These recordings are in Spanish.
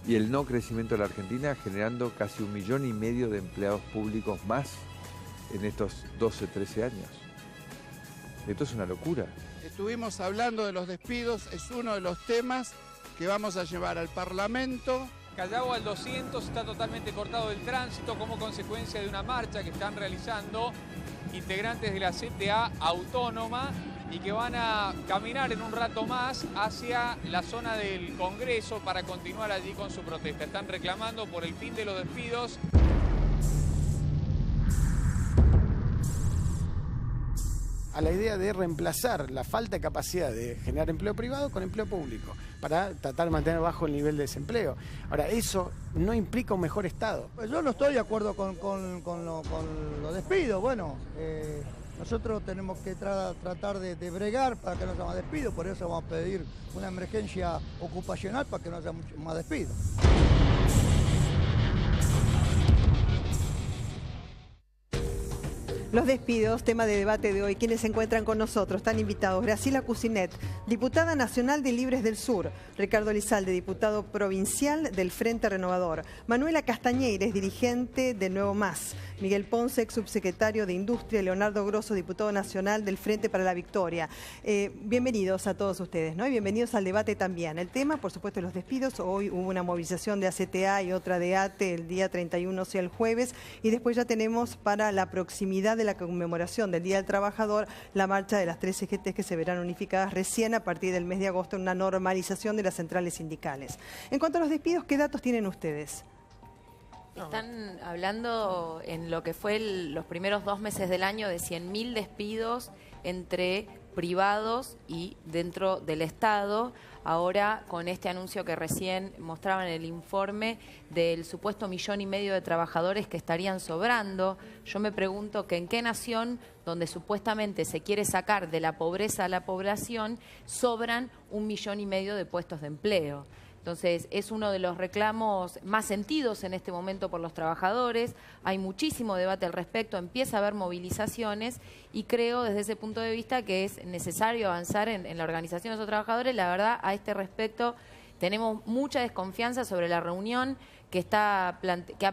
y el no crecimiento de la Argentina, generando casi 1,5 millones de empleados públicos más en estos 12, 13 años. Esto es una locura. Estuvimos hablando de los despidos, es uno de los temas que vamos a llevar al Parlamento. Callao al 200 está totalmente cortado del tránsito como consecuencia de una marcha que están realizando integrantes de la CTA Autónoma y que van a caminar en un rato más hacia la zona del Congreso para continuar allí con su protesta. Están reclamando por el fin de los despidos. A la idea de reemplazar la falta de capacidad de generar empleo privado con empleo público, para tratar de mantener bajo el nivel de desempleo. Ahora, eso no implica un mejor Estado. Pues yo no estoy de acuerdo con los despidos. Bueno, nosotros tenemos que tratar de bregar para que no haya más despidos, por eso vamos a pedir una emergencia ocupacional para que no haya más despidos. Los despidos, tema de debate de hoy. Quienes se encuentran con nosotros, están invitados: Graciela Cusinet, diputada nacional de Libres del Sur; Ricardo Lizalde, diputado provincial del Frente Renovador; Manuela Castañeires, dirigente de Nuevo Más; Miguel Ponce, ex subsecretario de Industria; Leonardo Grosso, diputado nacional del Frente para la Victoria. Bienvenidos a todos ustedes, ¿no? Y bienvenidos al debate también. El tema, por supuesto, los despidos. Hoy hubo una movilización de ACTA y otra de ATE el día 31, o sea, el jueves, y después ya tenemos, para la proximidad de la conmemoración del Día del Trabajador, la marcha de las 3 CGTs que se verán unificadas recién a partir del mes de agosto en una normalización de las centrales sindicales. En cuanto a los despidos, ¿qué datos tienen ustedes? Están hablando en lo que fue los primeros 2 meses del año de 100.000 despidos entre privados y dentro del Estado. Ahora, con este anuncio que recién mostraban en el informe del supuesto 1,5 millones de trabajadores que estarían sobrando, yo me pregunto que en qué nación, donde supuestamente se quiere sacar de la pobreza a la población, sobran 1,5 millones de puestos de empleo. Entonces, es uno de los reclamos más sentidos en este momento por los trabajadores. Hay muchísimo debate al respecto, empieza a haber movilizaciones y creo desde ese punto de vista que es necesario avanzar en la organización de los trabajadores. La verdad, a este respecto tenemos mucha desconfianza sobre la reunión que ha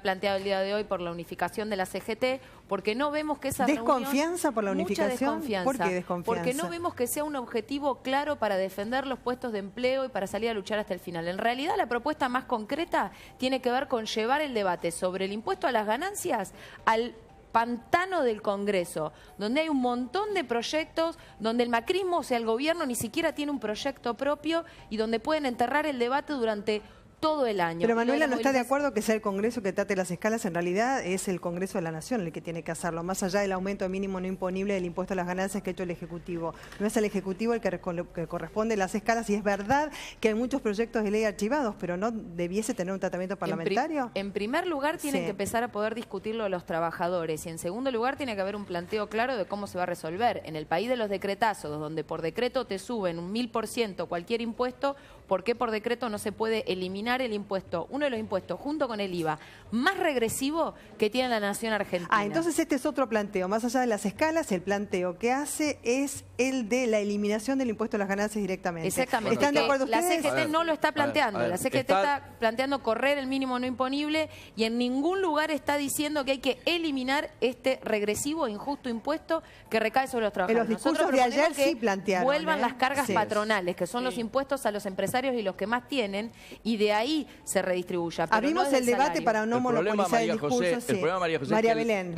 planteado el día de hoy por la unificación de la CGT, porque no vemos que esa ¿Desconfianza por la unificación? Desconfianza, ¿Por qué desconfianza? porque no vemos que sea un objetivo claro para defender los puestos de empleo y para salir a luchar hasta el final. En realidad, la propuesta más concreta tiene que ver con llevar el debate sobre el impuesto a las ganancias al pantano del Congreso, donde hay un montón de proyectos, donde el macrismo, o sea, el gobierno ni siquiera tiene un proyecto propio y donde pueden enterrar el debate durante todo el año. Pero Manuela no está de acuerdo que sea el Congreso que trate las escalas. En realidad es el Congreso de la Nación el que tiene que hacerlo, más allá del aumento mínimo no imponible del impuesto a las ganancias que ha hecho el Ejecutivo. No es el Ejecutivo el que corresponde las escalas, y es verdad que hay muchos proyectos de ley archivados, pero ¿no debiese tener un tratamiento parlamentario? En primer lugar, tienen que empezar a poder discutirlo los trabajadores, y en segundo lugar, tiene que haber un planteo claro de cómo se va a resolver. En el país de los decretazos, donde por decreto te suben un 1000% cualquier impuesto, ¿por qué por decreto no se puede eliminar el impuesto, uno de los impuestos junto con el IVA más regresivo que tiene la nación argentina? Entonces este es otro planteo, más allá de las escalas, el planteo que hace es el de la eliminación del impuesto a las ganancias directamente. Exactamente. ¿Están de acuerdo ustedes? La CGT no lo está planteando, la CGT está planteando correr el mínimo no imponible y en ningún lugar está diciendo que hay que eliminar este regresivo e injusto impuesto que recae sobre los trabajadores. En los discursos de ayer sí plantearon. Vuelvan las cargas patronales, que son los impuestos a los empresarios y los que más tienen, y de ahí se redistribuya. Abrimos el debate para no monopolizar el discurso. El problema, María José, María Belén,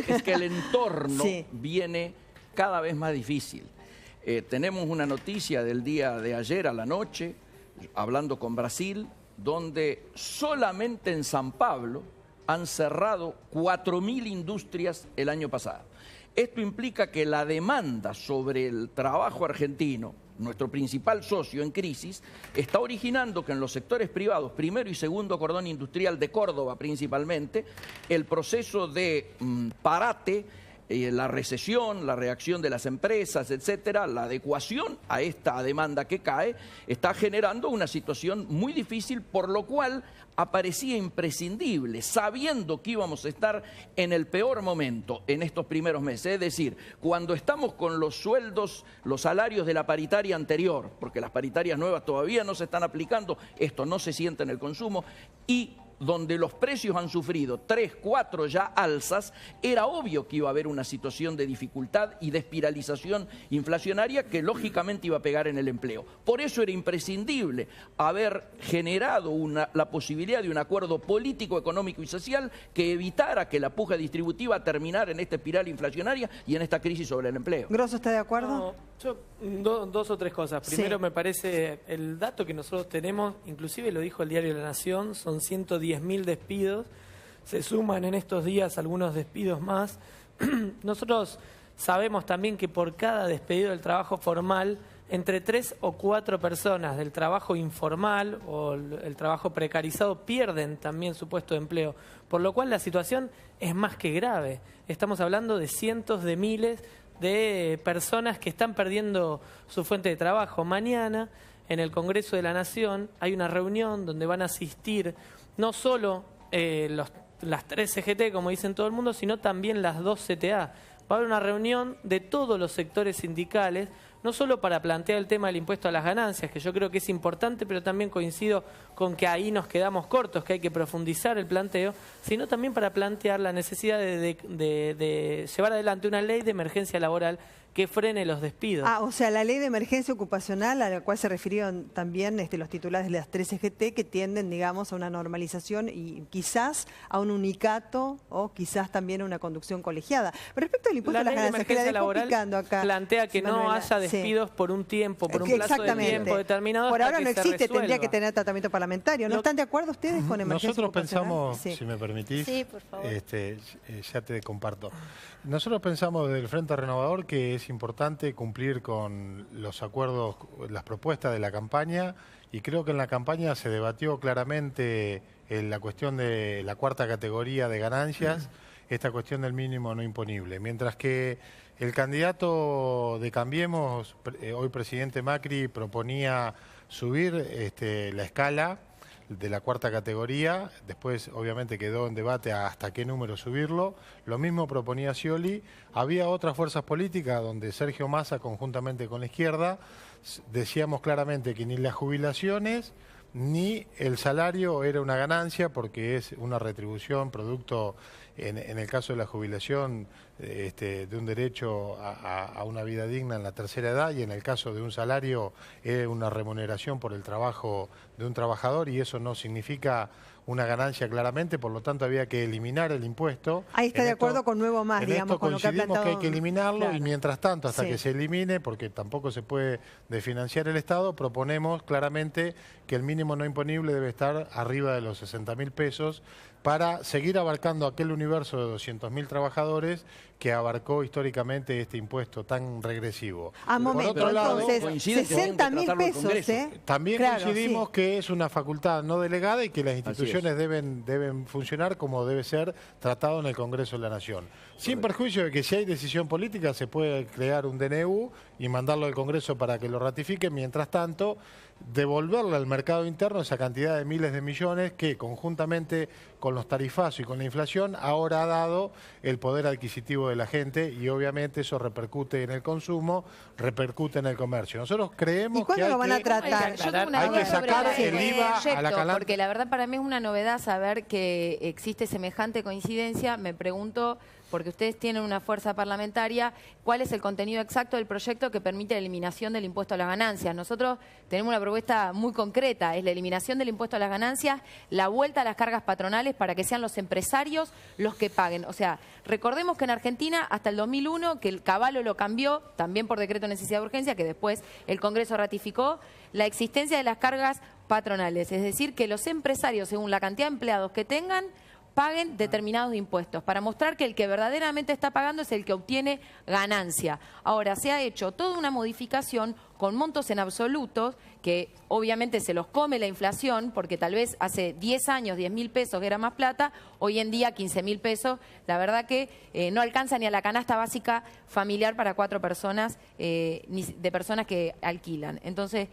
es que el entorno viene cada vez más difícil. Tenemos una noticia del día de ayer a la noche, hablando con Brasil, donde solamente en San Pablo han cerrado 4.000 industrias el año pasado. Esto implica que la demanda sobre el trabajo argentino, nuestro principal socio en crisis, está originando que en los sectores privados, primero y segundo cordón industrial de Córdoba principalmente, el proceso de parate la recesión, la reacción de las empresas, etcétera, la adecuación a esta demanda que cae, está generando una situación muy difícil, por lo cual aparecía imprescindible, sabiendo que íbamos a estar en el peor momento en estos primeros meses, es decir, cuando estamos con los sueldos, los salarios de la paritaria anterior, porque las paritarias nuevas todavía no se están aplicando, esto no se siente en el consumo, y donde los precios han sufrido 3, 4 ya alzas, era obvio que iba a haber una situación de dificultad y de espiralización inflacionaria que lógicamente iba a pegar en el empleo. Por eso era imprescindible haber generado la posibilidad de un acuerdo político, económico y social que evitara que la puja distributiva terminara en esta espiral inflacionaria y en esta crisis sobre el empleo. ¿Grosso está de acuerdo? No, yo, dos o tres cosas. Primero, me parece el dato que nosotros tenemos, inclusive lo dijo el diario La Nación, son 110.000 despidos, se suman en estos días algunos despidos más. Nosotros sabemos también que por cada despedido del trabajo formal, entre 3 o 4 personas del trabajo informal o el trabajo precarizado pierden también su puesto de empleo, por lo cual la situación es más que grave. Estamos hablando de cientos de miles de personas que están perdiendo su fuente de trabajo. Mañana, en el Congreso de la Nación, hay una reunión donde van a asistir no solo las 3 CGT, como dicen todo el mundo, sino también las 2 CTA. Va a haber una reunión de todos los sectores sindicales, no solo para plantear el tema del impuesto a las ganancias, que yo creo que es importante, pero también coincido con que ahí nos quedamos cortos, que hay que profundizar el planteo, sino también para plantear la necesidad de llevar adelante una ley de emergencia laboral que frene los despidos. O sea, la ley de emergencia ocupacional a la cual se refirieron también los titulares de las 3 CGT, que tienden, digamos, a una normalización y quizás a un unicato o quizás también a una conducción colegiada. Pero respecto al impuesto a las ganancias, que la dejó picando acá, plantea que no haya despidos por un tiempo, por un plazo de tiempo determinado. Por ahora no existe, tendría que tener tratamiento parlamentario. ¿No están de acuerdo ustedes con emergencia Nosotros ocupacional? pensamos, si me permitís, Sí, por favor. ya te comparto. Nosotros pensamos desde el Frente Renovador que es importante cumplir con los acuerdos, las propuestas de la campaña, y creo que en la campaña se debatió claramente la cuestión de la 4ª categoría de ganancias, esta cuestión del mínimo no imponible. Mientras que el candidato de Cambiemos, hoy presidente Macri, proponía subir la escala de la 4ª categoría, después obviamente quedó en debate hasta qué número subirlo, lo mismo proponía Scioli. Había otras fuerzas políticas donde Sergio Massa, conjuntamente con la izquierda, decíamos claramente que ni las jubilaciones ni el salario era una ganancia, porque es una retribución producto, en el caso de la jubilación, de un derecho a una vida digna en la tercera edad, y en el caso de un salario es una remuneración por el trabajo de un trabajador, y eso no significa una ganancia claramente, por lo tanto había que eliminar el impuesto. Ahí está de acuerdo con Nuevo Más, digamos, con lo que ha coincidimos planteado. que hay que eliminarlo, Claro. y mientras tanto, hasta que se elimine, porque tampoco se puede desfinanciar el Estado, proponemos claramente que el mínimo no imponible debe estar arriba de los 60.000 pesos para seguir abarcando aquel universo de 200.000 trabajadores que abarcó históricamente este impuesto tan regresivo. Momento, por otro lado, entonces, 60.000 pesos, ¿eh? También Claro, coincidimos que es una facultad no delegada y que las instituciones deben funcionar como debe ser tratado en el Congreso de la Nación. Sin perjuicio de que si hay decisión política se puede crear un DNU y mandarlo al Congreso para que lo ratifique. Mientras tanto, devolverle al mercado interno esa cantidad de miles de millones que conjuntamente con los tarifazos y con la inflación ahora ha dado el poder adquisitivo de la gente, y obviamente eso repercute en el consumo, repercute en el comercio. Nosotros creemos que hay lo van a tratar? hay que sacar el IVA a la calante. Porque la verdad para mí es una novedad saber que existe semejante coincidencia. Me pregunto, porque ustedes tienen una fuerza parlamentaria, ¿cuál es el contenido exacto del proyecto que permite la eliminación del impuesto a las ganancias? Nosotros tenemos una propuesta muy concreta, es la eliminación del impuesto a las ganancias, la vuelta a las cargas patronales para que sean los empresarios los que paguen. O sea, recordemos que en Argentina hasta el 2001, que el Caballo lo cambió, también por decreto de necesidad de urgencia, que después el Congreso ratificó, la existencia de las cargas patronales, es decir, que los empresarios, según la cantidad de empleados que tengan, paguen determinados impuestos, para mostrar que el que verdaderamente está pagando es el que obtiene ganancia. Ahora, se ha hecho toda una modificación con montos en absolutos que obviamente se los come la inflación, porque tal vez hace 10 años 10.000 pesos era más plata, hoy en día 15.000 pesos, la verdad que no alcanza ni a la canasta básica familiar para 4 personas, ni de personas que alquilan. Entonces,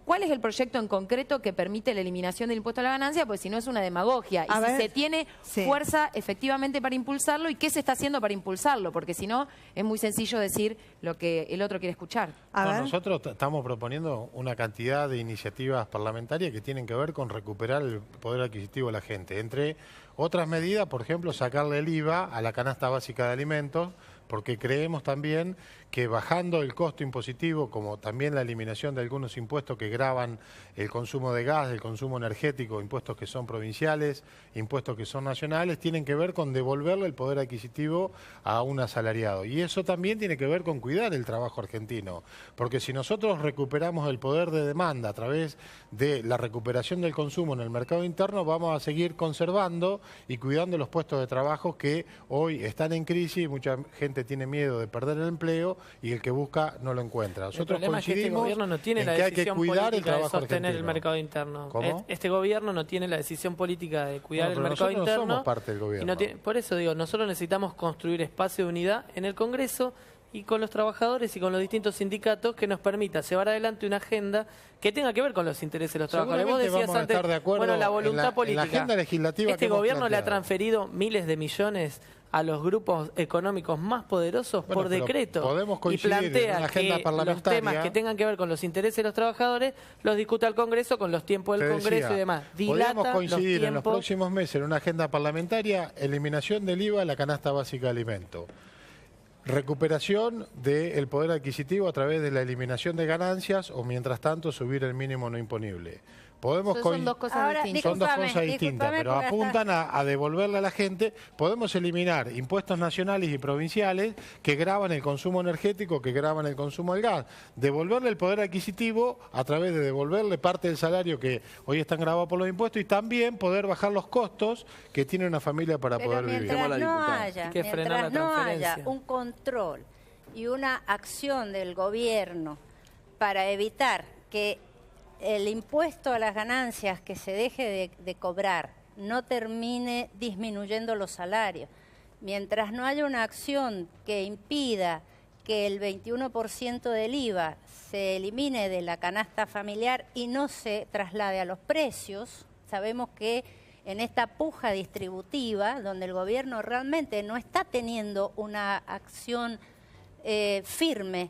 ¿cuál es el proyecto en concreto que permite la eliminación del impuesto a la ganancia? Pues si no es una demagogia. Y si se tiene fuerza efectivamente para impulsarlo, ¿y qué se está haciendo para impulsarlo? Porque si no, es muy sencillo decir lo que el otro quiere escuchar. Nosotros estamos proponiendo una cantidad de iniciativas parlamentarias que tienen que ver con recuperar el poder adquisitivo de la gente. Entre otras medidas, por ejemplo, sacarle el IVA a la canasta básica de alimentos, porque creemos también que bajando el costo impositivo, como también la eliminación de algunos impuestos que gravan el consumo de gas, el consumo energético, impuestos que son provinciales, impuestos que son nacionales, tienen que ver con devolverle el poder adquisitivo a un asalariado. Y eso también tiene que ver con cuidar el trabajo argentino, porque si nosotros recuperamos el poder de demanda a través de la recuperación del consumo en el mercado interno, vamos a seguir conservando y cuidando los puestos de trabajo que hoy están en crisis y mucha gente tiene miedo de perder el empleo y el que busca no lo encuentra. Nosotros coincidimos es que este gobierno no tiene la decisión política de sostener el mercado interno. ¿Cómo? Este gobierno no tiene la decisión política de cuidar el mercado interno. Nosotros no somos parte del gobierno. Por eso digo, nosotros necesitamos construir espacio de unidad en el Congreso y con los trabajadores y con los distintos sindicatos que nos permita llevar adelante una agenda que tenga que ver con los intereses de los trabajadores. Vos decías antes, bueno, la voluntad política. En la agenda legislativa este gobierno le ha transferido miles de millones a los grupos económicos más poderosos por decreto y plantea que los temas que tengan que ver con los intereses de los trabajadores los discuta el Congreso con los tiempos del Congreso y demás. Podemos coincidir en los próximos meses en una agenda parlamentaria, eliminación del IVA a la canasta básica de alimentos. Recuperación del poder adquisitivo a través de la eliminación de ganancias o, mientras tanto, subir el mínimo no imponible. Son dos cosas distintas. Son dos cosas distintas, pero apuntan a devolverle a la gente. Podemos eliminar impuestos nacionales y provinciales que gravan el consumo energético, que gravan el consumo del gas. Devolverle el poder adquisitivo a través de devolverle parte del salario que hoy están grabados por los impuestos y también poder bajar los costos que tiene una familia para poder vivir. Mientras no haya un control y una acción del gobierno para evitar que el impuesto a las ganancias que se deje de cobrar no termine disminuyendo los salarios, mientras no haya una acción que impida que el 21% del IVA se elimine de la canasta familiar y no se traslade a los precios, sabemos que en esta puja distributiva, donde el gobierno realmente no está teniendo una acción firme,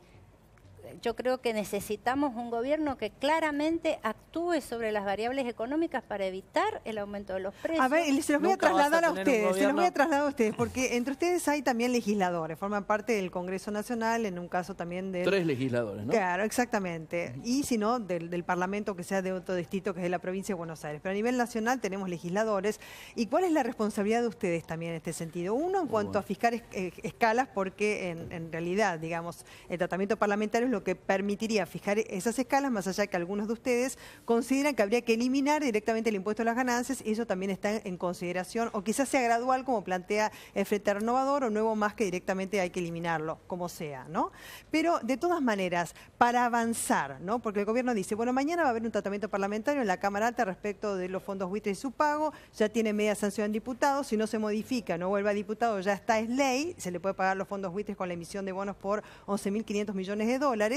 yo creo que necesitamos un gobierno que claramente actúe sobre las variables económicas para evitar el aumento de los precios. A ver, se los voy a trasladar a ustedes, porque entre ustedes hay también legisladores, forman parte del Congreso Nacional, en un caso también de... 3 legisladores, ¿no? Claro, exactamente. Y si no, del Parlamento que sea de otro distrito, que es de la provincia de Buenos Aires. Pero a nivel nacional tenemos legisladores. ¿Y cuál es la responsabilidad de ustedes también en este sentido? Uno, en cuanto a fijar escalas, porque en realidad, digamos, el tratamiento parlamentario es lo que permitiría fijar esas escalas, más allá que algunos de ustedes consideran que habría que eliminar directamente el impuesto a las ganancias, y eso también está en consideración, o quizás sea gradual, como plantea el Frente Renovador, o nuevo más que directamente hay que eliminarlo, como sea, ¿no? Pero, de todas maneras, para avanzar, ¿no? Porque el gobierno dice, bueno, mañana va a haber un tratamiento parlamentario en la Cámara Alta respecto de los fondos buitres y su pago, ya tiene media sanción en diputados, si no se modifica, no vuelve a diputado, ya está, es ley, se le puede pagar los fondos buitres con la emisión de bonos por 11.500 millones de dólares,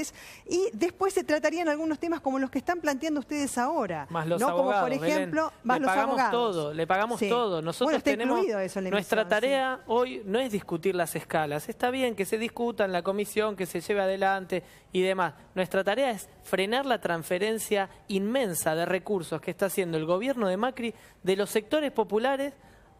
y después se tratarían algunos temas como los que están planteando ustedes ahora. Más los abogados, como por ejemplo, Belén, más los abogados. Le pagamos todo. Nosotros tenemos eso en la nuestra tarea hoy no es discutir las escalas. Está bien que se discuta en la comisión, que se lleve adelante y demás. Nuestra tarea es frenar la transferencia inmensa de recursos que está haciendo el gobierno de Macri de los sectores populares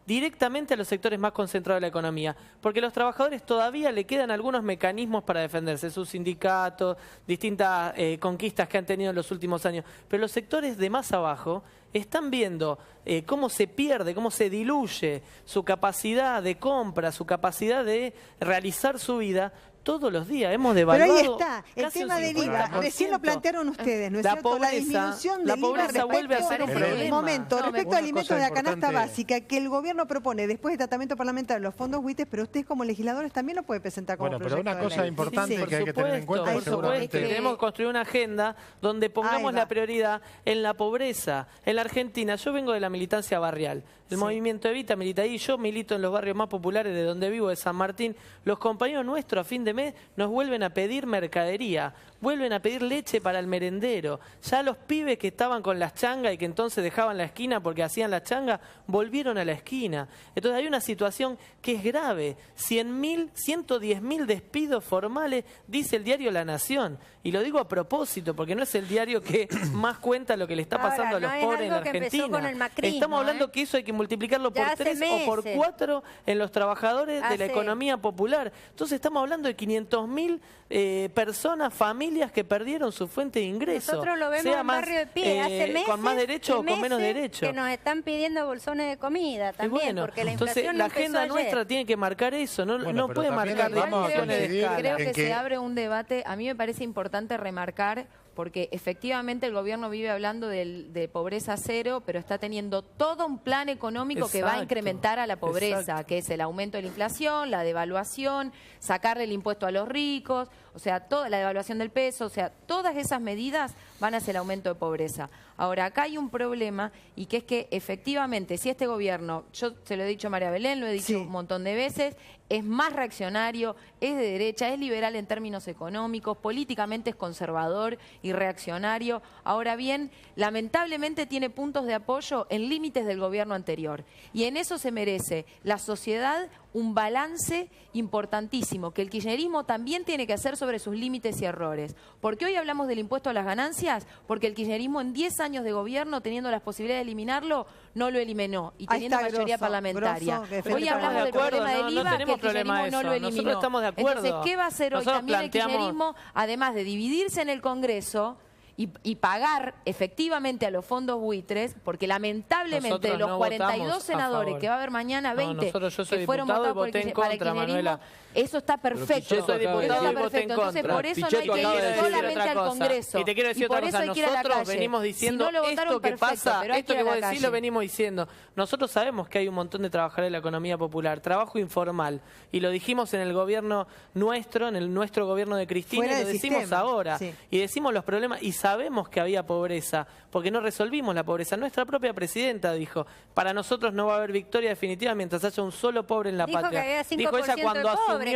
directamente a los sectores más concentrados de la economía, porque a los trabajadores todavía le quedan algunos mecanismos para defenderse, sus sindicatos, distintas conquistas que han tenido en los últimos años, pero los sectores de más abajo están viendo cómo se pierde, cómo se diluye su capacidad de compra, su capacidad de realizar su vida todos los días. Hemos devaluado. Pero ahí está, el tema del IVA. Recién lo plantearon ustedes, ¿no es cierto? La disminución del IVA vuelve a ser un problema. Momento, respecto a alimentos de la canasta básica, que el gobierno propone después de tratamiento parlamentario los fondos WITES, pero ustedes como legisladores también lo pueden presentar como proyecto de ley. Bueno, pero una cosa importante que hay que tener en cuenta por supuesto, tenemos que construir una agenda donde pongamos la prioridad en la pobreza. En la Argentina, yo vengo de la militancia barrial. El movimiento Evita milita ahí, yo milito en los barrios más populares de donde vivo, de San Martín. Los compañeros nuestros a fin de mes nos vuelven a pedir mercadería, vuelven a pedir leche para el merendero. Ya los pibes que estaban con las changas y que entonces dejaban la esquina porque hacían la changa, volvieron a la esquina. Entonces hay una situación que es grave. 100.000, 110.000 despidos formales, dice el diario La Nación. Y lo digo a propósito, porque no es el diario que más cuenta lo que le está pasando a los pobres en la Argentina. Estamos hablando que eso hay que multiplicarlo por 3 o por 4 en los trabajadores de la economía popular. Entonces estamos hablando de 500.000 personas, familias que perdieron su fuente de ingreso. Nosotros lo vemos en Barrio de Pie, hace meses, con más derecho o con menos derecho. Que nos están pidiendo bolsones de comida también, porque la inflación entonces la agenda nuestra tiene que marcar eso, no puede marcar decisiones de escala. Creo que se abre un debate, a mí me parece importante remarcar, porque efectivamente el gobierno vive hablando de pobreza cero, pero está teniendo todo un plan económico que va a incrementar a la pobreza, que es el aumento de la inflación, la devaluación, sacarle el impuesto a los ricos, o sea, toda la devaluación del peso, o sea, todas esas medidas van hacia el aumento de pobreza. Ahora, acá hay un problema, y que es que efectivamente, si este gobierno, yo se lo he dicho a María Belén, lo he dicho un montón de veces, es más reaccionario, es de derecha, es liberal en términos económicos, políticamente es conservador y reaccionario. Ahora bien, lamentablemente tiene puntos de apoyo en límites del gobierno anterior. Y en eso se merece la sociedad un balance importantísimo, que el kirchnerismo también tiene que hacer sobre sus límites y errores. ¿Por qué hoy hablamos del impuesto a las ganancias? Porque el kirchnerismo en 10 años de gobierno, teniendo las posibilidades de eliminarlo, no lo eliminó, y teniendo mayoría parlamentaria. Hoy hablamos del problema del IVA, que el kirchnerismo no lo eliminó. Nosotros estamos de acuerdo. Entonces, ¿qué va a hacer hoy también el kirchnerismo? Además de dividirse en el Congreso y pagar efectivamente a los fondos buitres, porque lamentablemente de los 42 senadores que va a haber mañana, 20 que fueron votados para el kirchnerismo, eso está perfecto. Yo soy diputado y voté en contra. Entonces, por eso no hay que ir solamente al Congreso. Y te quiero decir otra cosa, nosotros venimos diciendo esto que pasa, esto que vos decís lo venimos diciendo. Nosotros sabemos que hay un montón de trabajadores de la economía popular, trabajo informal, y lo dijimos en el gobierno nuestro, en nuestro gobierno de Cristina, y lo decimos ahora. Y decimos los problemas, y sabemos que había pobreza, porque no resolvimos la pobreza. Nuestra propia presidenta dijo, para nosotros no va a haber victoria definitiva mientras haya un solo pobre en la patria. Dijo ella cuando asumió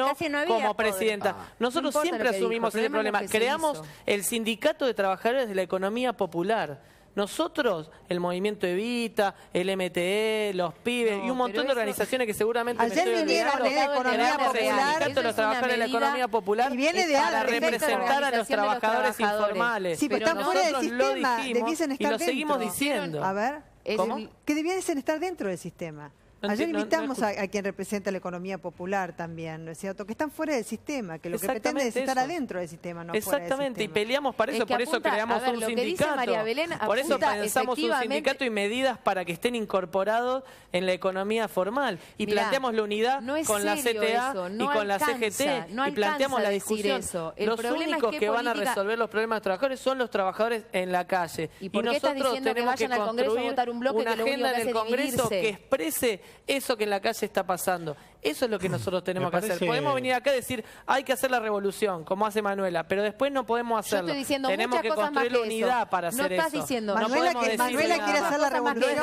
como presidenta. Nosotros siempre asumimos ese problema. Creamos el sindicato de trabajadores de la economía popular. Nosotros, el movimiento Evita, el MTE, los pibes y un montón de organizaciones que seguramente ayer vinieron de la economía popular, sindicato de los trabajadores de la economía popular, para representar a los trabajadores informales. Sí, pero están fuera del sistema, debiesen estar y lo seguimos diciendo. A ver, ¿cómo? Que debiesen estar dentro del sistema. Ayer invitamos a quien representa la economía popular también, ¿no es cierto? Que están fuera del sistema, que lo que pretenden es estar adentro del sistema, no fuera del sistema. Exactamente, y peleamos para eso, por eso creamos un sindicato. Por eso pensamos un sindicato y medidas para que estén incorporados en la economía formal. Y planteamos la unidad con la CTA y con la CGT, y planteamos la discusión. Los únicos que van a resolver los problemas de los trabajadores son los trabajadores en la calle. ¿Y nosotros tenemos que construir una agenda en el Congreso que exprese eso que en la calle está pasando. Eso es lo que nosotros tenemos que hacer. Podemos venir acá y decir, hay que hacer la revolución, como hace Manuela, pero después no podemos hacerlo. Yo estoy diciendo tenemos que construir la unidad para hacer eso. Diciendo, Manuela quiere hacer la revolución.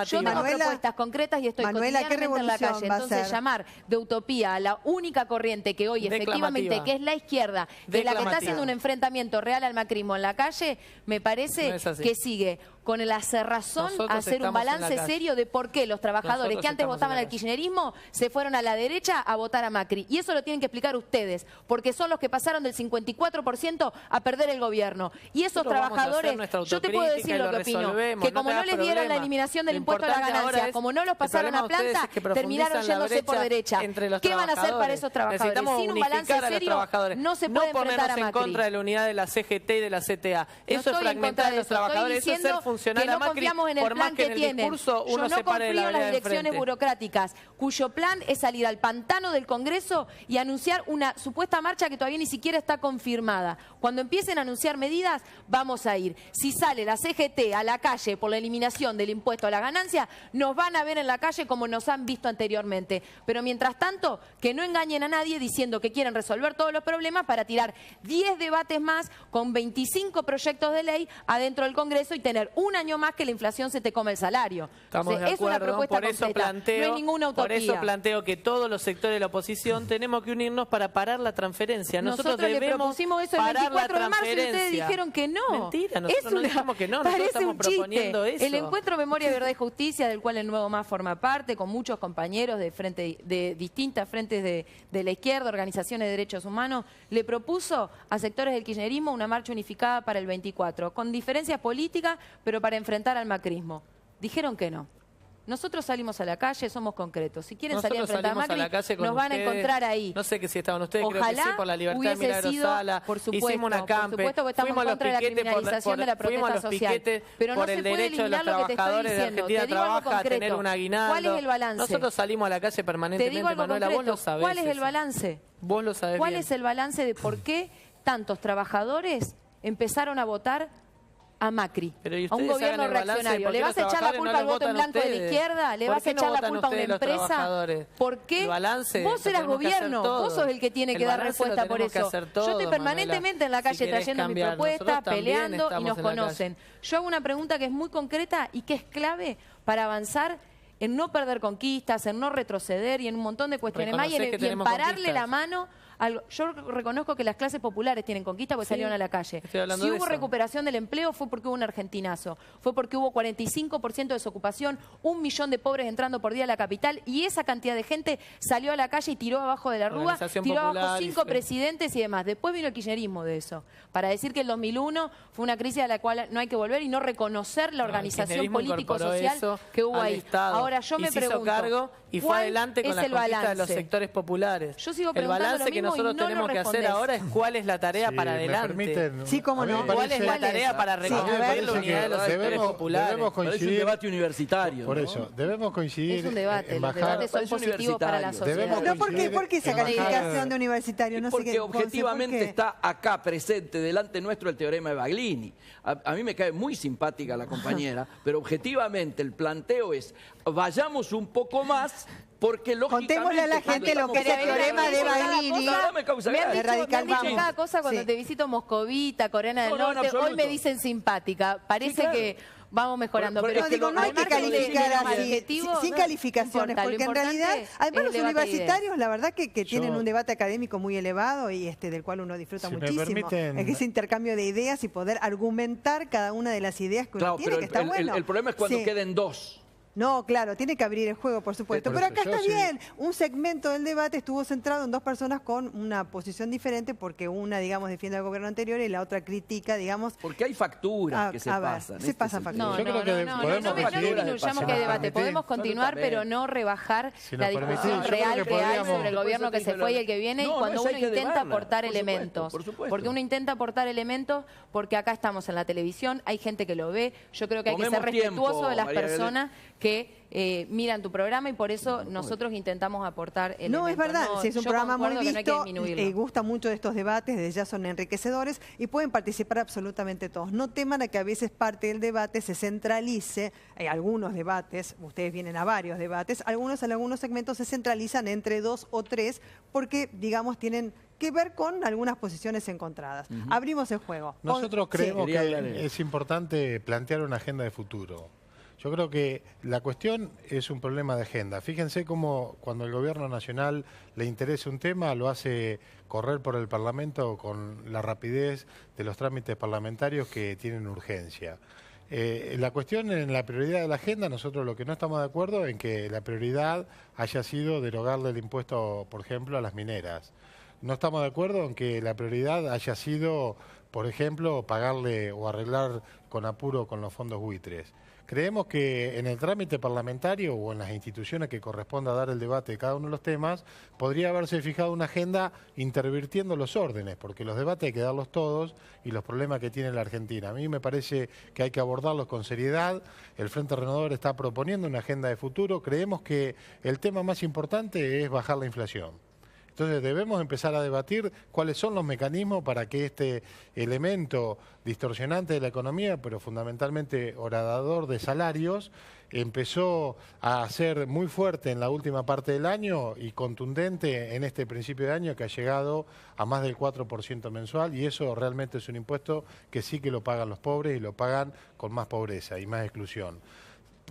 Yo tengo propuestas concretas y estoy cotidianamente en la calle. Entonces, llamar de utopía a la única corriente que hoy efectivamente, que es la izquierda, que es la que está haciendo un enfrentamiento real al macrismo en la calle, me parece que sigue con la cerrazón a hacer un balance serio de por qué los trabajadores que antes votaban al kirchnerismo se fueron a la derecha a votar a Macri. Y eso lo tienen que explicar ustedes, porque son los que pasaron del 54% a perder el gobierno. Y esos trabajadores, yo te puedo decir lo que opino, que como no les dieron la eliminación del impuesto a la ganancia, como no los pasaron a planta, terminaron yéndose por derecha. ¿Qué van a hacer para esos trabajadores? Sin un balance serio, no se puede enfrentar a Macri. No ponernos en contra de la unidad de la CGT y de la CTA. Eso es fragmentar a los trabajadores, eso es ser funcionar que no a Macri, confiamos en el por más plan que que en el tienen. discurso Yo uno no se pare de la confío en las vereda de direcciones enfrente. burocráticas, cuyo plan es salir al pantano del Congreso y anunciar una supuesta marcha que todavía ni siquiera está confirmada. Cuando empiecen a anunciar medidas, vamos a ir. Si sale la CGT a la calle por la eliminación del impuesto a la ganancia, nos van a ver en la calle como nos han visto anteriormente. Pero mientras tanto, que no engañen a nadie diciendo que quieren resolver todos los problemas para tirar 10 debates más con 25 proyectos de ley adentro del Congreso y tener un año más que la inflación se te come el salario. Estamos de es una acuerdo, propuesta por eso completa, planteo, no hay ninguna utopía. por eso planteo que todos los sectores de la oposición tenemos que unirnos para parar la transferencia. Nosotros le debemos propusimos eso el parar 24 la de marzo y ustedes transferencia. dijeron que no. Mentira, nosotros no dijimos que no, nosotros Parece estamos un chiste. proponiendo eso. El encuentro Memoria, Verdad y Justicia, del cual el Nuevo Más forma parte, con muchos compañeros de distintas frentes de la izquierda, organizaciones de derechos humanos, le propuso a sectores del kirchnerismo una marcha unificada para el 24, con diferencias políticas, pero para enfrentar al macrismo. Dijeron que no. Nosotros salimos a la calle, somos concretos. Si quieren salir a enfrentar a Macri, nos van a encontrar ahí. No sé que si estaban ustedes, Ojalá creo que sí, por la libertad de hubiese Milagro sido, Sala. por supuesto, Hicimos una campe, por supuesto que estamos fuimos en a los contra de la piquetes criminalización de la fuimos a protesta los social. piquetes Pero no por se el puede derecho de los eliminar lo que te estoy trabajadores de diciendo. Argentina Te digo algo Trabaja a tener concreto. un aguinaldo. ¿Cuál es el balance? Nosotros salimos a la calle Te permanentemente, digo algo Manuela, vos concreto. lo sabés. ¿Cuál es el eso. balance? Vos lo sabés ¿Cuál bien. es el balance de por qué tantos trabajadores empezaron a votar a Macri, Pero ¿y a un ustedes gobierno hagan el balance de reaccionario? por qué ¿Le los vas a echar la trabajadores culpa no al los voto en votan blanco de la ustedes? izquierda? ¿Le ¿Por vas qué a no echar la votan culpa a una ustedes los empresa? trabajadores? ¿Por qué? El balance Vos lo eras tenemos que hacer gobierno, todos. vos sos el que tiene que El dar balance lo respuesta por tenemos que eso. hacer Yo todos, estoy permanentemente Manuela. en la calle Si querés trayendo mis cambiar, propuestas, nosotros también peleando y estamos nos en la calle. conocen. Yo hago una pregunta que es muy concreta y que es clave para avanzar en no perder conquistas, en no retroceder y en un montón de cuestiones más y Reconocés que en tenemos pararle conquistas. la mano. Yo reconozco que las clases populares tienen conquista porque Sí, salieron a la calle. estoy hablando Si de hubo eso. recuperación del empleo fue porque hubo un argentinazo, fue porque hubo 45% de desocupación, 1 millón de pobres entrando por día a la capital y esa cantidad de gente salió a la calle y tiró abajo de la rúa, Organización tiró abajo Popular, 5 y- presidentes y demás. Después vino el kirchnerismo de eso, para decir que el 2001 fue una crisis a la cual no hay que volver y no reconocer la organización kirchnerismo incorporó político-social eso que hubo al ahí. Estado. Ahora yo Y me se hizo pregunto, cargo y fue ¿cuál adelante con es la el conquista de los balance? sectores populares. Yo sigo El preguntando balance lo que mismo y nosotros no lo tenemos que hacer respondés. ahora es cuál es la tarea Si para me adelante. permiten, Sí, cómo a mí no. me ¿Cuál es parece- la tarea para a mí me reconstruir la parece unidad de que los sectores debemos populares? debemos Parece un coincidir. debate universitario. Por ¿no? eso, debemos coincidir Es un debate, en los bajar. debates son Parece positivos para la universitario. sociedad. Debemos No, ¿por qué esa en bajar- calificación de universitario? Y No sé porque qué, objetivamente ¿por qué? está acá presente, delante nuestro, el teorema de Baglini. A mí me cae muy simpática la compañera, pero objetivamente el planteo es, vayamos un poco más, porque lógicamente... Contémosle a la gente lo que es el teorema de Baglini. Me causa Me han gracia. dicho, Radical me han dicho Vamos. cada cosa cuando Sí. te visito Moscovita, Corea del No, no, en Norte. Hoy absoluto. me dicen simpática. Parece Sí, claro. que vamos mejorando. Pero pero No, es que digo, no hay que al margen de calificar los así, adjetivos, sin no, calificaciones, importa, lo porque en importante realidad, es además el los debate de ideas. universitarios, la verdad que tienen un debate académico muy elevado y del cual uno disfruta Si me muchísimo. permiten- Es que ese intercambio de ideas y poder argumentar cada una de las ideas que uno Claro, tiene, pero que está bueno. el problema es cuando Sí. queden dos. No, claro, tiene que abrir el juego, por supuesto. por Pero eso, acá yo está sí. bien. Un segmento del debate estuvo centrado en dos personas con una posición diferente porque una, digamos, defiende al gobierno anterior y la otra critica, digamos... Porque hay facturas que se a ver, pasan. se pasan es el facturas. No, Yo no, creo que no, no, podemos no, no coincidir. disminuyamos Si que hay me debate. permitís. Podemos continuar, Absolutamente. pero no rebajar Si la nos permitís, discusión yo creo real que que hay podríamos- sobre el gobierno que se fue y el que viene, y No, cuando no, uno hay que intenta debatirla, aportar por supuesto, elementos. por supuesto. Porque uno intenta aportar elementos, porque acá estamos en la televisión, hay gente que lo ve. Yo creo que hay que ser Tomemos tiempo, respetuoso de las María Belén. personas que miran tu programa y por eso nosotros intentamos aportar elementos. No, es verdad, si es un yo programa muy concuerdo que no hay que visto, disminuirlo. gusta mucho de estos debates, desde ya son enriquecedores y pueden participar absolutamente todos. No teman a que a veces parte del debate se centralice, hay algunos debates, ustedes vienen a varios debates, algunos en algunos segmentos se centralizan entre 2 o 3 porque, digamos, tienen que ver con algunas posiciones encontradas. Abrimos el juego. Nosotros creemos Quería hablar de que eso. es importante plantear una agenda de futuro. Yo creo que la cuestión es un problema de agenda. Fíjense cómo cuando el gobierno nacional le interesa un tema, lo hace correr por el Parlamento con la rapidez de los trámites parlamentarios que tienen urgencia. La cuestión en la prioridad de la agenda, nosotros lo que no estamos de acuerdo en que la prioridad haya sido derogarle el impuesto, por ejemplo, a las mineras. No estamos de acuerdo en que la prioridad haya sido, por ejemplo, pagarle o arreglar con apuro con los fondos buitres. creemos que en el trámite parlamentario o en las instituciones que corresponda dar el debate de cada uno de los temas, podría haberse fijado una agenda intervirtiendo los órdenes, porque los debates hay que darlos todos y los problemas que tiene la Argentina. A mí me parece que hay que abordarlos con seriedad. El Frente Renovador está proponiendo una agenda de futuro. Creemos que el tema más importante es bajar la inflación. Entonces debemos empezar a debatir cuáles son los mecanismos para que este elemento distorsionante de la economía, pero fundamentalmente horadador de salarios, empezó a ser muy fuerte en la última parte del año y contundente en este principio de año, que ha llegado a más del 4% mensual, y eso realmente es un impuesto que sí que lo pagan los pobres y lo pagan con más pobreza y más exclusión.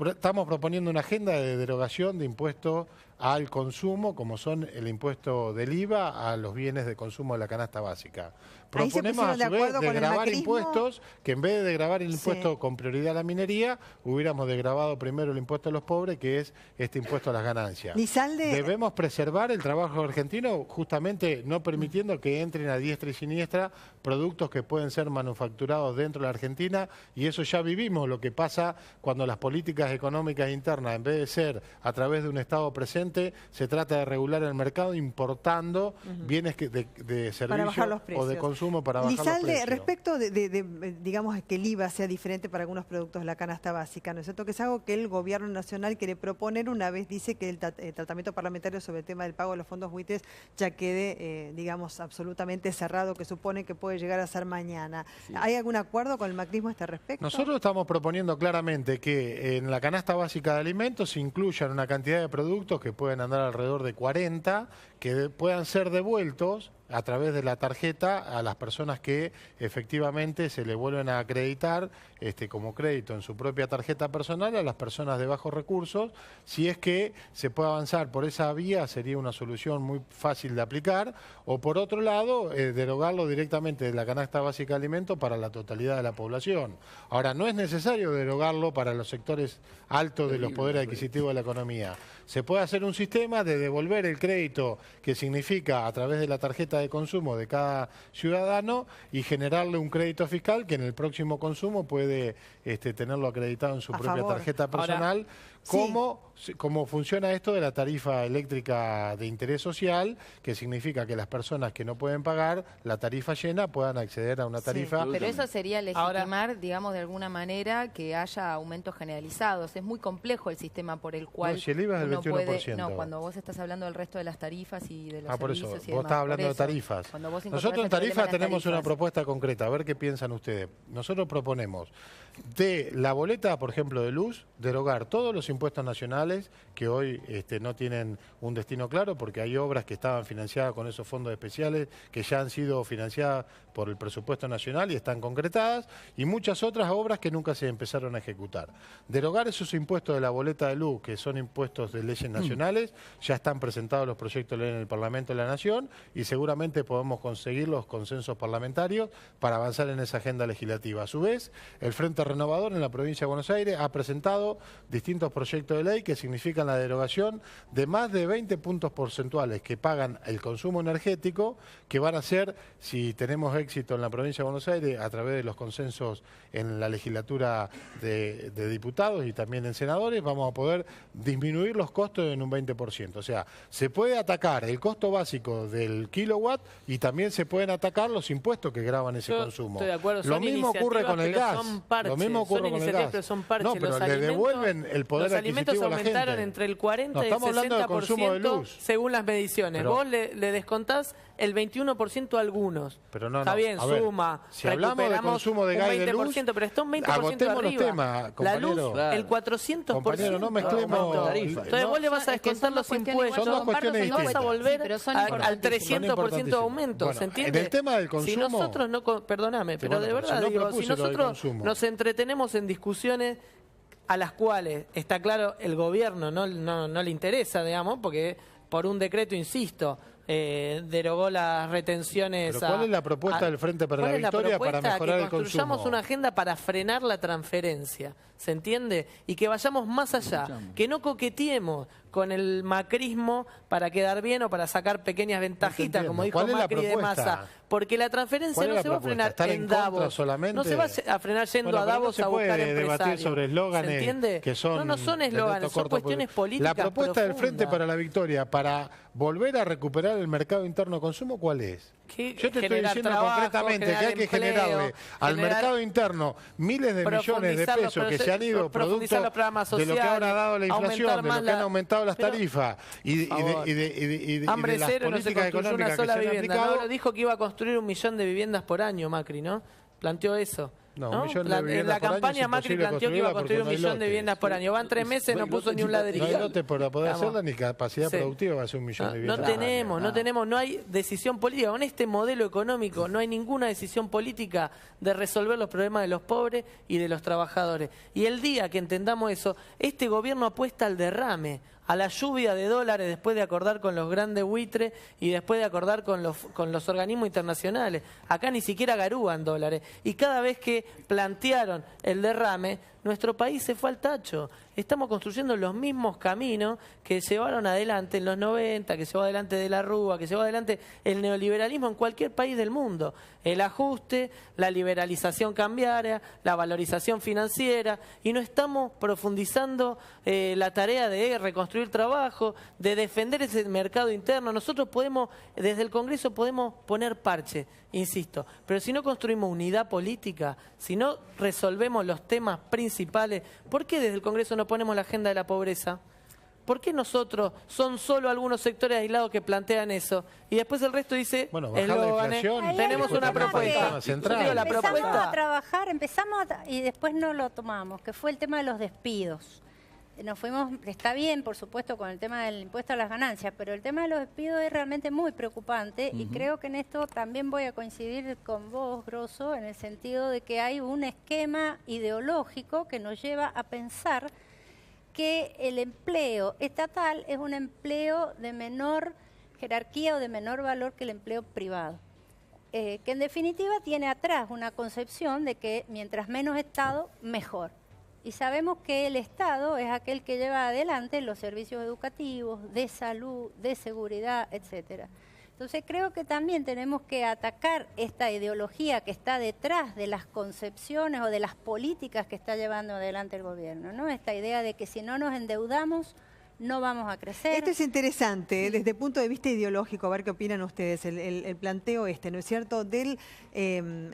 Estamos proponiendo una agenda de derogación de impuestos al consumo, como son el impuesto del IVA a los bienes de consumo de la canasta básica. Proponemos a su vez de gravar impuestos, que en vez de gravar el impuesto con prioridad a la minería, hubiéramos desgravado primero el impuesto a los pobres, que es este impuesto a las ganancias. Debemos preservar el trabajo argentino, justamente no permitiendo que entren a diestra y siniestra productos que pueden ser manufacturados dentro de la Argentina, y eso ya vivimos lo que pasa cuando las políticas económicas internas, en vez de ser a través de un Estado presente, se trata de regular el mercado importando bienes de servicio o de consumo para bajar los precios. Respecto digamos, que el IVA sea diferente para algunos productos de la canasta básica, ¿no es cierto? Que es algo que el Gobierno Nacional quiere proponer una vez dice que el tratamiento parlamentario sobre el tema del pago de los fondos buitres ya quede, digamos, absolutamente cerrado, que supone que puede llegar a ser mañana. Sí. ¿Hay algún acuerdo con el macrismo a este respecto? Nosotros estamos proponiendo claramente que en la canasta básica de alimentos se incluyan una cantidad de productos que pueden andar alrededor de 40, que puedan ser devueltos a través de la tarjeta a las personas que efectivamente se le vuelven a acreditar como crédito en su propia tarjeta personal a las personas de bajos recursos. Si es que se puede avanzar por esa vía, sería una solución muy fácil de aplicar, o por otro lado, derogarlo directamente de la canasta básica de alimentos para la totalidad de la población. Ahora, no es necesario derogarlo para los sectores altos de los poderes adquisitivos de la economía. Se puede hacer un sistema de devolver el crédito, que significa a través de la tarjeta de consumo de cada ciudadano, y generarle un crédito fiscal que en el próximo consumo puede tenerlo acreditado en su propia tarjeta personal. ¿Cómo funciona esto de la tarifa eléctrica de interés social? Que significa que las personas que no pueden pagar la tarifa llena puedan acceder a una tarifa. Pero eso sería legitimar, digamos, de alguna manera que haya aumentos generalizados. Es muy complejo el sistema por el cual si el IVA es del 21%. No, cuando vos estás hablando del resto de las tarifas y de los servicios por eso, y vos estás hablando de tarifas. Nosotros en tarifas tenemos una propuesta concreta, a ver qué piensan ustedes. Nosotros proponemos de la boleta, por ejemplo, de luz, derogar todos los impuestos nacionales que hoy no tienen un destino claro, porque hay obras que estaban financiadas con esos fondos especiales que ya han sido financiadas por el presupuesto nacional y están concretadas, y muchas otras obras que nunca se empezaron a ejecutar. Derogar esos impuestos de la boleta de luz, que son impuestos de leyes nacionales, ya están presentados los proyectos de ley en el Parlamento de la Nación, y seguramente podemos conseguir los consensos parlamentarios para avanzar en esa agenda legislativa. A su vez, el Frente Renovador en la provincia de Buenos Aires ha presentado distintos proyectos de ley que significan la derogación de más de 20 puntos porcentuales que pagan el consumo energético, que van a ser, si tenemos éxito en la provincia de Buenos Aires, a través de los consensos en la legislatura de diputados y también en senadores, vamos a poder disminuir los costos en un 20%. O sea, se puede atacar el costo básico del kilowatt y también se pueden atacar los impuestos que graban ese consumo. Estoy de acuerdo, lo mismo ocurre con el gas. Lo mismo ocurre con el gas. No, pero le devuelven el poder adquisitivo a la gente. Aumentaron entre el 40 y el 60% según las mediciones. Vos le descontás el 21% a algunos. Pero no, está bien, suma. Si hablamos de consumo de gas y de luz, pero está un 20% arriba. Los temas, la luz, el 400%. Compañero, no mezclemos tarifa. Entonces vos le vas a descontar los impuestos. Son dos cuestiones distintas. No vas a volver al 300% de aumento, ¿se entiende? En el tema del consumo... Si nosotros no... Perdóname, pero de verdad digo, si nosotros nos entretenemos en discusiones a las cuales, está claro, el gobierno no le interesa, digamos, porque por un decreto, insisto, derogó las retenciones. ¿Pero cuál es la propuesta del Frente para la Victoria para mejorar el consumo? Que construyamos una agenda para frenar la transferencia, ¿se entiende? Y que vayamos más allá, que no coqueteemos con el macrismo para quedar bien o para sacar pequeñas ventajitas, como dijo Macri de Massa. Porque la transferencia no se va a frenar en Davos. No se va a frenar yendo a Davos a buscar empresarios. Debatir sobre eslóganes que son... No son eslóganes, son cuestiones políticas. La propuesta del Frente para la Victoria para volver a recuperar el mercado interno de consumo, ¿cuál es? Yo te estoy diciendo concretamente que hay que generarle al mercado interno miles de millones de pesos que se han ido producto de lo que ahora ha dado la inflación, de lo que han aumentado las tarifas y de las políticas económicas que se han aplicado. No, dijo que iba a construir 1 millón de viviendas por año, Macri, ¿no? Planteó eso. No, en la campaña Macri planteó que iba a construir 1 millón de viviendas por año. Van 3 meses, no puso ni un ladrillo. No hay lotes para poder hacerla, ni capacidad productiva va a ser 1 millón de viviendas. No hay decisión política. Con este modelo económico no hay ninguna decisión política de resolver los problemas de los pobres y de los trabajadores. Y el día que entendamos eso, este gobierno apuesta al derrame, a la lluvia de dólares después de acordar con los grandes buitres y después de acordar con los organismos internacionales. Acá ni siquiera garúan dólares. Y cada vez que plantearon el derrame, nuestro país se fue al tacho. Estamos construyendo los mismos caminos que llevaron adelante en los 90, que llevó adelante De la Rúa, que llevó adelante el neoliberalismo en cualquier país del mundo. El ajuste, la liberalización cambiaria, la valorización financiera, y no estamos profundizando la tarea de reconstruir trabajo, de defender ese mercado interno. Nosotros podemos, desde el Congreso podemos poner parche, insisto, pero si no construimos unidad política, si no resolvemos los temas principales, ¿por qué desde el Congreso no ponemos la agenda de la pobreza? ¿Por qué nosotros son solo algunos sectores aislados que plantean eso? Y después el resto dice, tenemos una propuesta. Empezamos a trabajar, y después no lo tomamos, que fue el tema de los despidos. Nos fuimos, está bien, por supuesto, con el tema del impuesto a las ganancias, pero el tema de los despidos es realmente muy preocupante y creo que en esto también voy a coincidir con vos, Grosso, en el sentido de que hay un esquema ideológico que nos lleva a pensar que el empleo estatal es un empleo de menor jerarquía o de menor valor que el empleo privado. Que en definitiva tiene atrás una concepción de que mientras menos Estado, mejor. Y sabemos que el Estado es aquel que lleva adelante los servicios educativos, de salud, de seguridad, etcétera. Entonces creo que también tenemos que atacar esta ideología que está detrás de las concepciones o de las políticas que está llevando adelante el gobierno, ¿no? Esta idea de que si no nos endeudamos no vamos a crecer. Esto es interesante, desde el punto de vista ideológico, a ver qué opinan ustedes, el planteo ¿no es cierto?, del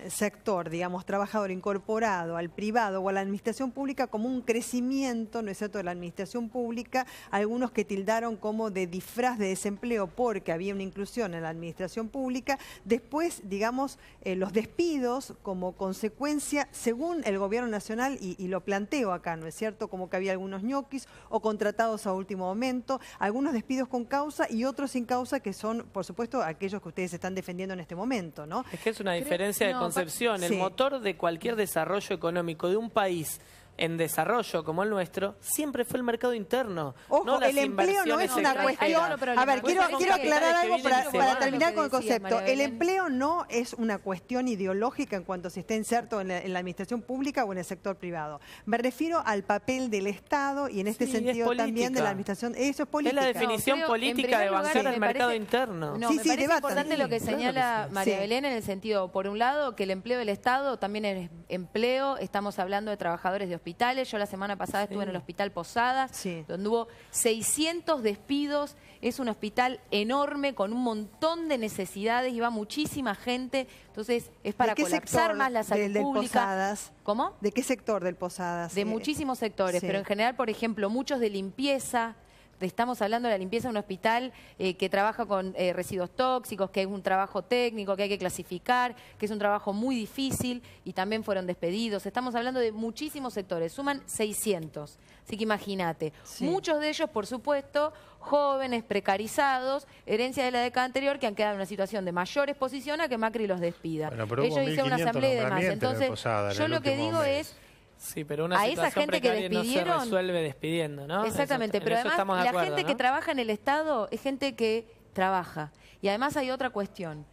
sector, digamos, trabajador incorporado al privado o a la administración pública como un crecimiento, ¿no es cierto?, de la administración pública, algunos que tildaron como de disfraz de desempleo porque había una inclusión en la administración pública, después, digamos, los despidos como consecuencia, según el gobierno nacional, y lo planteo acá, ¿no es cierto?, como que había algunos ñoquis o contratados a último momento, algunos despidos con causa y otros sin causa, que son, por supuesto, aquellos que ustedes están defendiendo en este momento, ¿no? Es que es una diferencia de concepción. El motor de cualquier desarrollo económico de un país en desarrollo como el nuestro, siempre fue el mercado interno. Ojo, no el empleo no es una cuestión... A ver, quiero aclarar algo para terminar con el concepto. El empleo no es una cuestión ideológica en cuanto se esté inserto en la administración pública o en el sector privado. Me refiero al papel del Estado y en este sentido también de la administración. Eso es política. Es la definición política de bancar el mercado interno. No, me parece importante lo que señala María Belén en el sentido, por un lado, que el empleo del Estado también es empleo. Estamos hablando de trabajadores de hospitales. Yo la semana pasada estuve en el Hospital Posadas, donde hubo 600 despidos. Es un hospital enorme con un montón de necesidades y va muchísima gente. Entonces es para colapsar más la salud pública. Posadas? ¿Cómo? ¿De qué sector del Posadas? De muchísimos sectores, pero en general, por ejemplo, muchos de limpieza. Estamos hablando de la limpieza de un hospital que trabaja con residuos tóxicos, que es un trabajo técnico que hay que clasificar, que es un trabajo muy difícil y también fueron despedidos. Estamos hablando de muchísimos sectores, suman 600. Así que imagínate, muchos de ellos, por supuesto, jóvenes, precarizados, herencia de la década anterior, que han quedado en una situación de mayor exposición a que Macri los despida. Bueno, ellos hicieron una asamblea y demás. Entonces, yo lo que digo es... Sí, pero una situación precaria no se resuelve despidiendo, ¿no? Exactamente, pero además la gente que trabaja en el Estado es gente que trabaja. Y además hay otra cuestión.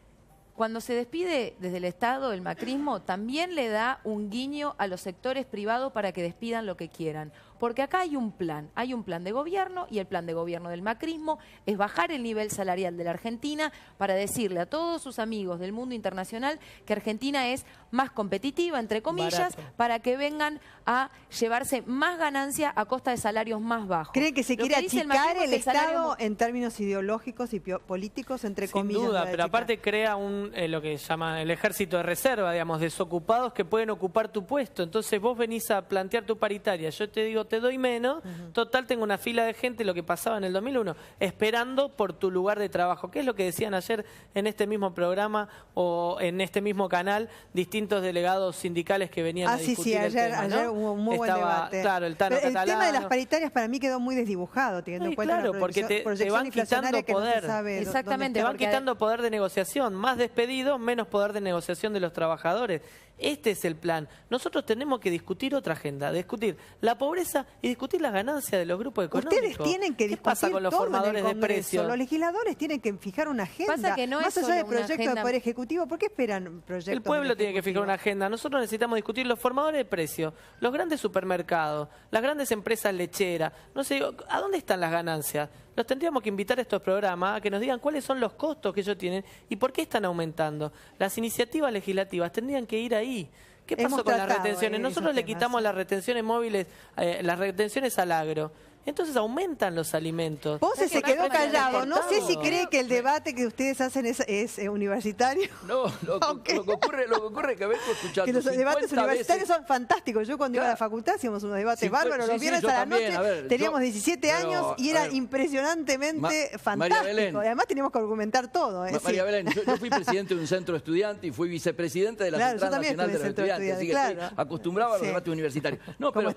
Cuando se despide desde el Estado el macrismo, también le da un guiño a los sectores privados para que despidan lo que quieran. porque acá hay un plan de gobierno, y el plan de gobierno del macrismo es bajar el nivel salarial de la Argentina para decirle a todos sus amigos del mundo internacional que Argentina es más competitiva, entre comillas, para que vengan a llevarse más ganancia a costa de salarios más bajos. ¿Cree que se quiere achicar el Estado en términos ideológicos y políticos, entre comillas? Sin duda, pero aparte crea lo que llama el ejército de reserva, digamos, desocupados que pueden ocupar tu puesto. Entonces vos venís a plantear tu paritaria, yo te digo, te doy menos, total tengo una fila de gente, lo que pasaba en el 2001, esperando por tu lugar de trabajo. ¿Qué es lo que decían ayer en este mismo programa o en este mismo canal distintos delegados sindicales que venían a discutir el tema? Ayer hubo un muy buen debate. Claro, el Tano Catalano. El tema de las paritarias para mí quedó muy desdibujado, teniendo en cuenta claro, porque te van quitando poder. Exactamente, te van quitando poder de negociación, más despedidos, menos poder de negociación de los trabajadores. Este es el plan. Nosotros tenemos que discutir otra agenda, discutir la pobreza y discutir las ganancias de los grupos económicos. Ustedes tienen que discutir. ¿Qué pasa con los formadores de precios? Los legisladores tienen que fijar una agenda. Pasa que no más es allá del solo una proyecto del Poder Ejecutivo, ¿por qué esperan proyectos? El pueblo tiene que fijar una agenda. Nosotros necesitamos discutir los formadores de precios, los grandes supermercados, las grandes empresas lecheras. No sé, ¿a dónde están las ganancias? Los tendríamos que invitar a estos programas a que nos digan cuáles son los costos que ellos tienen y por qué están aumentando. Las iniciativas legislativas tendrían que ir ahí. ¿Qué pasó con las retenciones? Nosotros le quitamos las retenciones móviles, las retenciones al agro. Entonces aumentan los alimentos. Ponce se quedó callado. No sé si cree que el debate que ustedes hacen es universitario. No, lo que ocurre es que vengo escuchando que los debates universitarios veces. Son fantásticos. Yo cuando iba a la facultad hacíamos unos debates bárbaros. Los viernes a la noche teníamos 17 años y era impresionantemente fantástico. Además teníamos que argumentar todo. María Belén, yo fui presidente de un centro de estudiantes y fui vicepresidente de la Central Nacional de los Estudiantes. Así que estoy acostumbrado a los debates universitarios. No, pero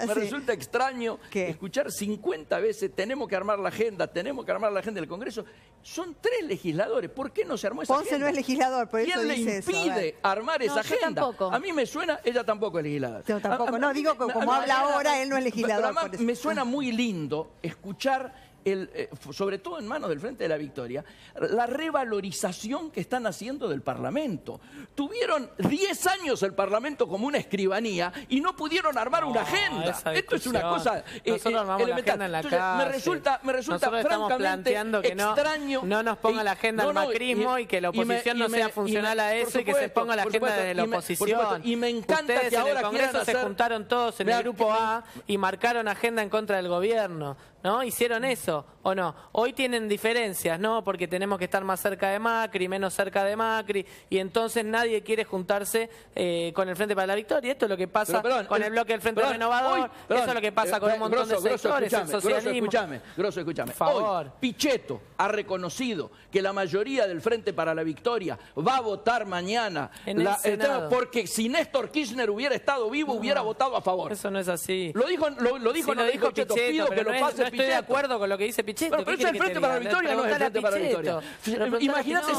me resulta extraño escuchar 50 veces, tenemos que armar la agenda del Congreso. Son 3 legisladores, ¿por qué no se armó esa agenda? Ponce no es legislador, por eso dice eso. ¿Quién le impide armar esa agenda? A mí me suena, ella tampoco es legisladora. Yo tampoco, no, digo que como habla ahora, él no es legislador. Pero además me suena muy lindo escuchar sobre todo en manos del Frente de la Victoria, la revalorización que están haciendo del Parlamento. Tuvieron 10 años el Parlamento como una escribanía y no pudieron armar una agenda. Esto es una cosa nosotros armamos la agenda en la calle. Me resulta nosotros estamos planteando que extraño, no nos ponga la agenda al macrismo y que la oposición no sea funcional a eso y que se ponga la agenda de la oposición. Y me encanta ustedes que ahora en el Congreso se juntaron todos en el grupo A y marcaron agenda en contra del gobierno. ¿No? ¿Hicieron eso o no? Hoy tienen diferencias, ¿no? Porque tenemos que estar más cerca de Macri, menos cerca de Macri, y entonces nadie quiere juntarse con el Frente para la Victoria. Esto es lo que pasa con el bloque del Frente Renovador, eso es lo que pasa con un montón de sectores, el socialismo. Grosso, escúchame. Hoy, Pichetto ha reconocido que la mayoría del Frente para la Victoria va a votar mañana en el Senado. porque si Néstor Kirchner hubiera estado vivo, hubiera votado a favor. Eso no es así. Lo dijo Pichetto, pido que lo pase. No estoy de acuerdo con lo que dice Pichetto. Pero es el Frente para la Victoria, no es el Frente para la Victoria. Imagínate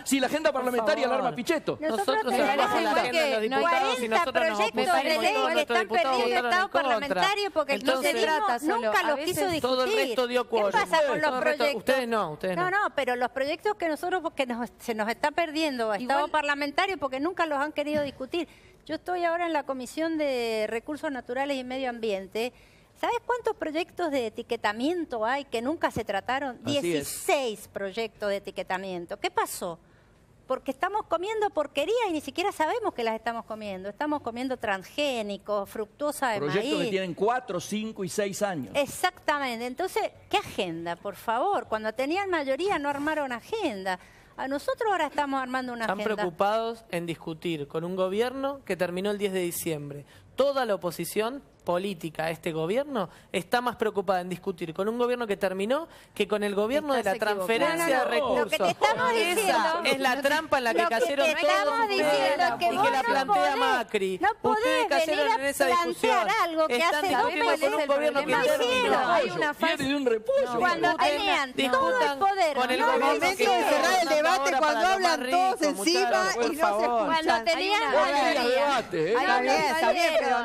si la agenda parlamentaria la arma Pichetto. Nosotros tenemos que 40 proyectos de ley que están perdiendo estado parlamentario porque no se trata solo. Nunca los quiso discutir. Todo el resto dio quórum. ¿Qué pasa con los proyectos? Ustedes no. No, pero los proyectos que nosotros se nos está perdiendo estado parlamentario porque nunca los han querido discutir. Yo estoy ahora en la Comisión de Recursos Naturales y Medio Ambiente. ¿Sabes cuántos proyectos de etiquetamiento hay que nunca se trataron? 16 proyectos de etiquetamiento. ¿Qué pasó? Porque estamos comiendo porquería y ni siquiera sabemos que las estamos comiendo. Estamos comiendo transgénicos, fructosa de maíz. Proyectos que tienen 4, 5 y 6 años. Exactamente. Entonces, ¿qué agenda, por favor? Cuando tenían mayoría no armaron agenda. A nosotros ahora estamos armando una agenda. Están preocupados en discutir con un gobierno que terminó el 10 de diciembre. Toda la oposición política a este gobierno está más preocupada en discutir con un gobierno que terminó que con el gobierno de la transferencia de recursos. Lo que te estamos diciendo, esa es la trampa en la que cayeron todos y que la plantea Macri. No ustedes cayeron en esa discusión. Algo que están discutiendo con un gobierno que terminó. Hay una falsa de un repollo. Cuando tenían todo el poder. Con el momento de cerrar el debate cuando hablan todos encima y no se escuchan. Cuando tenían mayoría.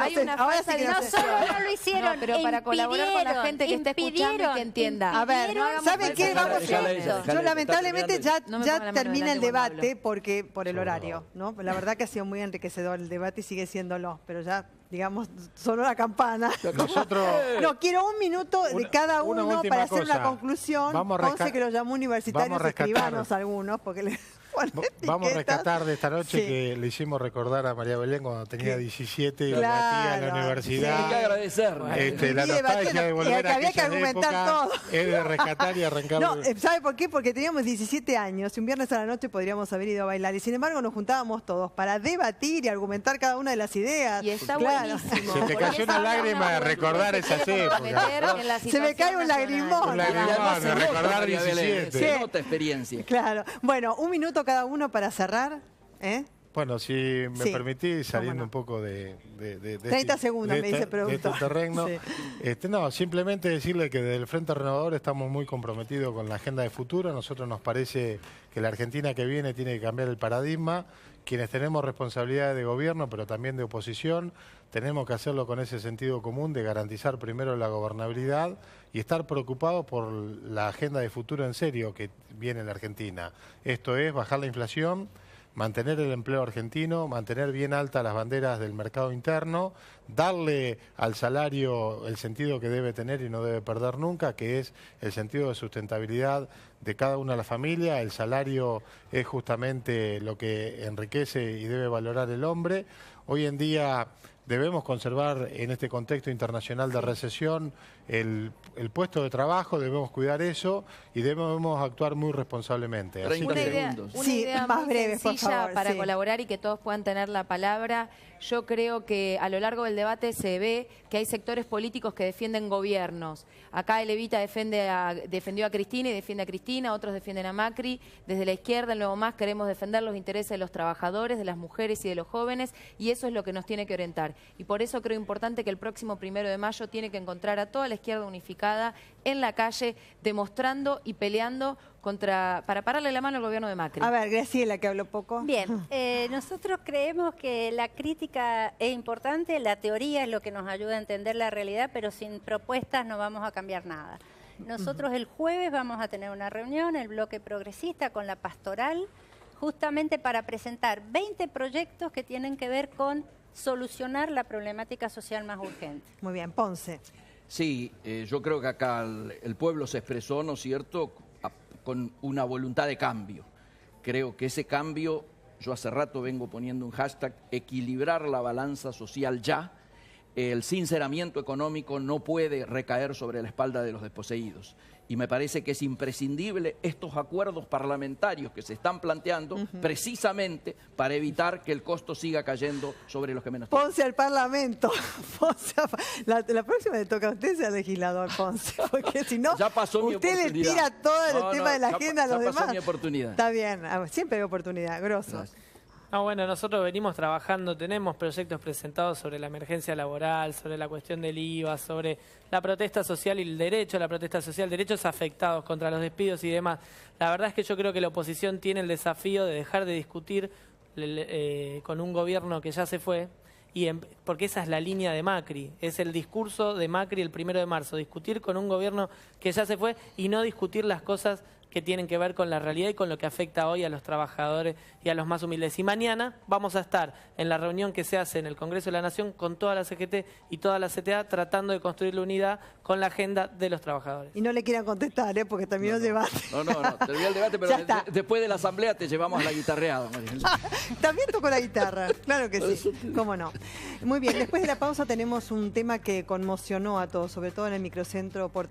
Hay una falsa solo no lo hicieron, pero para colaborar con la gente que está escuchando y que entienda. A ver, ¿saben qué? Yo lamentablemente ya termina el debate porque por el horario, ¿no? La verdad que ha sido muy enriquecedor el debate y sigue siéndolo, pero ya, digamos, sonó la campana. No, quiero un minuto de cada uno para hacer una conclusión. Ponce que lo llamó universitarios escribanos algunos, porque le... Vamos a rescatar de esta noche que le hicimos recordar a María Belén cuando tenía 17 y debatía en la universidad. Hay que agradecerle. La nostalgia de volver a había que argumentar todo. Es de rescatar y arrancar. No, ¿sabe por qué? Porque teníamos 17 años y un viernes a la noche podríamos haber ido a bailar. Y sin embargo nos juntábamos todos para debatir y argumentar cada una de las ideas. Y está buenísimo. Se te cayó una lágrima de recordar esas épocas. Se me cae un lagrimón. Un lagrimón de recordar 17. Se nota experiencia. Claro. Bueno, un minuto cada uno para cerrar. Bueno, si me permitís, saliendo un poco de 30 segundos, me dice el productor. De este terreno. Sí. No, simplemente decirle que desde el Frente Renovador estamos muy comprometidos con la agenda de futuro. A nosotros nos parece que la Argentina que viene tiene que cambiar el paradigma. Quienes tenemos responsabilidades de gobierno, pero también de oposición, tenemos que hacerlo con ese sentido común de garantizar primero la gobernabilidad y estar preocupados por la agenda de futuro en serio que viene en la Argentina. Esto es bajar la inflación, mantener el empleo argentino, mantener bien altas las banderas del mercado interno, darle al salario el sentido que debe tener y no debe perder nunca, que es el sentido de sustentabilidad de cada una de las familias. El salario es justamente lo que enriquece y debe valorar el hombre. Hoy en día debemos conservar en este contexto internacional de recesión el puesto de trabajo, debemos cuidar eso y debemos actuar muy responsablemente. Así una idea más breve, sencilla, por favor, para colaborar y que todos puedan tener la palabra. Yo creo que a lo largo del debate se ve que hay sectores políticos que defienden gobiernos. Acá el Evita defendió a Cristina y defiende a Cristina, otros defienden a Macri. Desde la izquierda, el Nuevo Más, queremos defender los intereses de los trabajadores, de las mujeres y de los jóvenes, y eso es lo que nos tiene que orientar. Y por eso creo importante que el próximo 1 de mayo tiene que encontrar a toda la izquierda unificada en la calle, demostrando y peleando para pararle la mano al gobierno de Macri. A ver, Graciela, que habló poco. Bien, nosotros creemos que la crítica es importante, la teoría es lo que nos ayuda a entender la realidad, pero sin propuestas no vamos a cambiar nada. Nosotros el jueves vamos a tener una reunión, el bloque progresista con la pastoral, justamente para presentar 20 proyectos que tienen que ver con solucionar la problemática social más urgente. Muy bien, Ponce. Sí, yo creo que acá el pueblo se expresó, ¿no es cierto?, con una voluntad de cambio. Creo que ese cambio, yo hace rato vengo poniendo un hashtag, equilibrar la balanza social ya. El sinceramiento económico no puede recaer sobre la espalda de los desposeídos. Y me parece que es imprescindible estos acuerdos parlamentarios que se están planteando precisamente para evitar que el costo siga cayendo sobre los que menos tienen. Ponce al Parlamento. La próxima le toca a usted ser legislador, Ponce, porque si no, ya pasó usted le tira todo el tema de la agenda a los demás. Ya pasó mi oportunidad. Está bien, siempre hay oportunidad, grosso. Gracias. Bueno, nosotros venimos trabajando, tenemos proyectos presentados sobre la emergencia laboral, sobre la cuestión del IVA, sobre la protesta social y el derecho a la protesta social, derechos afectados contra los despidos y demás. La verdad es que yo creo que la oposición tiene el desafío de dejar de discutir con un gobierno que ya se fue, porque esa es la línea de Macri, es el discurso de Macri el 1 de marzo, discutir con un gobierno que ya se fue y no discutir las cosas que tienen que ver con la realidad y con lo que afecta hoy a los trabajadores y a los más humildes. Y mañana vamos a estar en la reunión que se hace en el Congreso de la Nación con toda la CGT y toda la CTA tratando de construir la unidad con la agenda de los trabajadores. Y no le quieran contestar, porque terminó el debate. No, terminó el debate, pero después de la asamblea te llevamos a la guitarreada. También tocó la guitarra, claro que sí, cómo no. Muy bien, después de la pausa tenemos un tema que conmocionó a todos, sobre todo en el microcentro porteño.